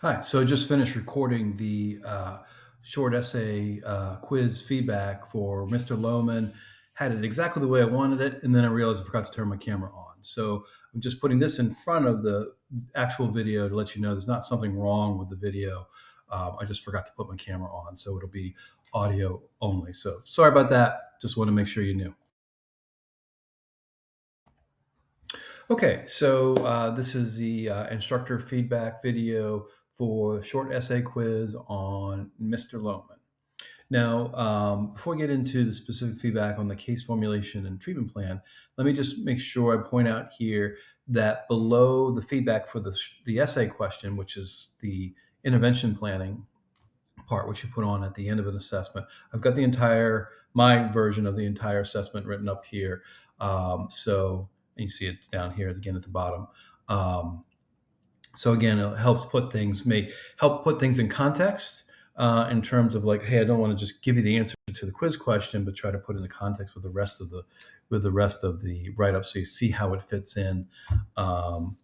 Hi. So I just finished recording the short essay quiz feedback for Mr. Loman. Had it exactly the way I wanted it, and then I realized I forgot to turn my camera on. So I'm just putting this in front of the actual video to let you know there's not something wrong with the video. I just forgot to put my camera on, so it'll be audio only. So sorry about that. Just want to make sure you knew. Okay, so this is the instructor feedback video for short essay quiz on Mr. Loman. Now, before I get into the specific feedback on the case formulation and treatment plan, let me just make sure I point out here that below the feedback for the essay question, which is the intervention planning part, which you put on at the end of an assessment, I've got my version of the entire assessment written up here. And you see it down here again at the bottom. Um, so again, it may help put things in context in terms of like, hey, I don't want to just give you the answer to the quiz question, but try to put it in the context with the write up, so you see how it fits in. Um,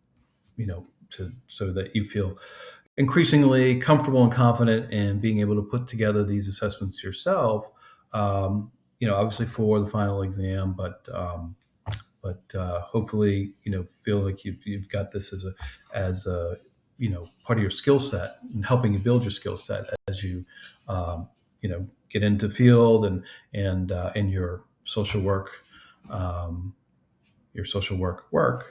so that you feel increasingly comfortable and confident in being able to put together these assessments yourself. Obviously for the final exam, but hopefully, feel like you've got this as a part of your skill set and helping you build your skill set as you get into field and in um, your social work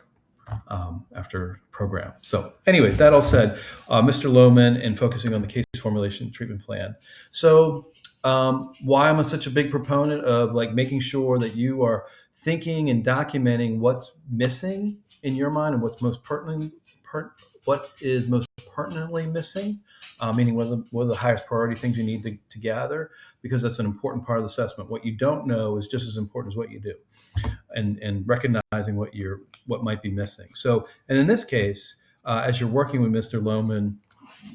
after program. So anyway, that all said, Mr. Loman, and focusing on the case formulation treatment plan. So why am I such a big proponent of like making sure that you are thinking and documenting what's missing in your mind and what is most pertinently missing, meaning what are the highest priority things you need to gather, because that's an important part of the assessment. What you don't know is just as important as what you do, and recognizing what might be missing. So, and in this case, as you're working with Mr. Loman,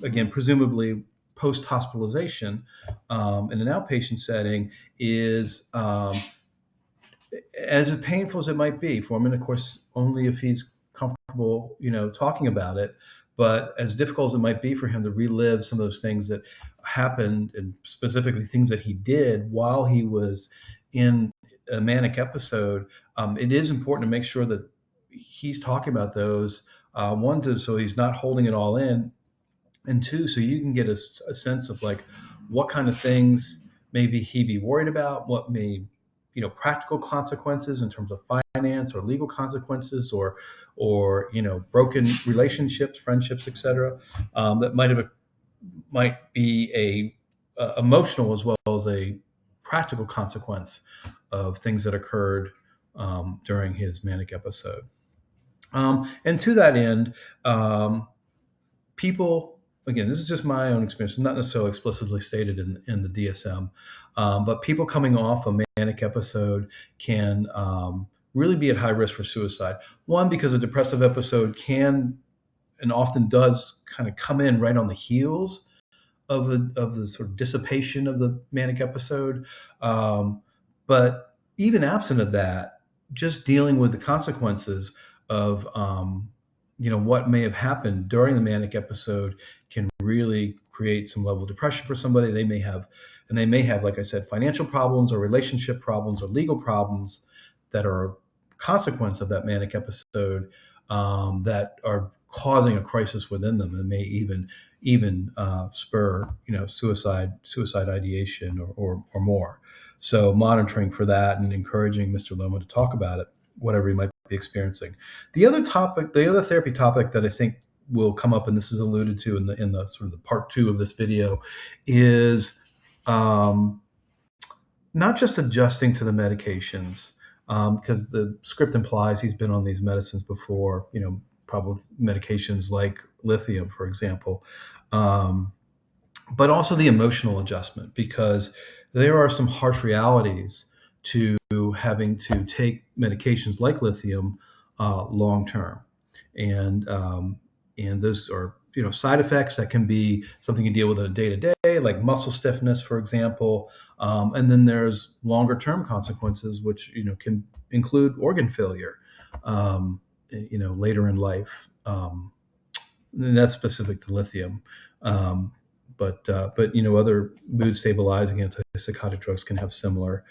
again, presumably post hospitalization in an outpatient setting, is as painful as it might be for him, and of course, only if he's comfortable, talking about it. But as difficult as it might be for him to relive some of those things that happened, and specifically things that he did while he was in a manic episode, it is important to make sure that he's talking about those. So he's not holding it all in, and two, so you can get a sense of like what kind of things maybe he be worried about, what may practical consequences in terms of finance or legal consequences, or broken relationships, friendships, etc. That might be a emotional as well as a practical consequence of things that occurred during his manic episode. And to that end, people, again, this is just my own experience, not necessarily explicitly stated in the DSM, but people coming off a manic episode can really be at high risk for suicide. One, because a depressive episode can and often does kind of come in right on the heels of the sort of dissipation of the manic episode. Um, but even absent of that, just dealing with the consequences of what may have happened during the manic episode can really create some level of depression for somebody. They may have, like I said, financial problems or relationship problems or legal problems that are a consequence of that manic episode, that are causing a crisis within them, and may even spur suicide ideation or more. So monitoring for that and encouraging Mr. Loma to talk about it, whatever he might be experiencing. The other therapy topic that I think will come up, and this is alluded to in the sort of the part two of this video, is um, not just adjusting to the medications, because the script implies he's been on these medicines before, probably medications like lithium, for example, um, but also the emotional adjustment, because there are some harsh realities to having to take medications like lithium long term, and those are side effects that can be something you deal with on a day to day, like muscle stiffness, for example, and then there's longer term consequences, which can include organ failure, later in life. and that's specific to lithium. Um, but other mood stabilizing antipsychotic drugs can have similar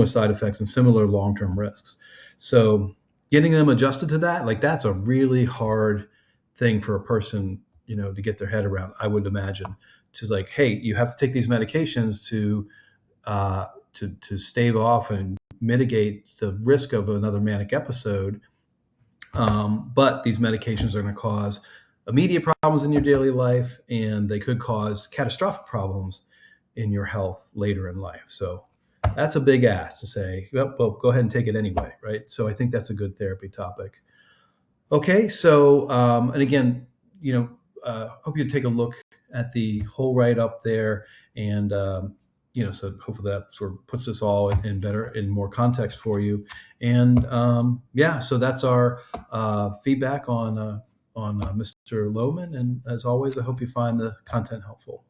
side effects and similar long term risks. So getting them adjusted to that, like that's a really hard thing for a person, to get their head around. I would imagine, to like, hey, you have to take these medications to stave off and mitigate the risk of another manic episode, but these medications are going to cause immediate problems in your daily life, and they could cause catastrophic problems in your health later in life. So that's a big ask to say, well, go ahead and take it anyway, right? So I think that's a good therapy topic. Okay, so and again, hope you take a look at the whole write up there, and so hopefully that sort of puts this all in more context for you. And yeah, so that's our feedback on Mr. Loman. And as always, I hope you find the content helpful.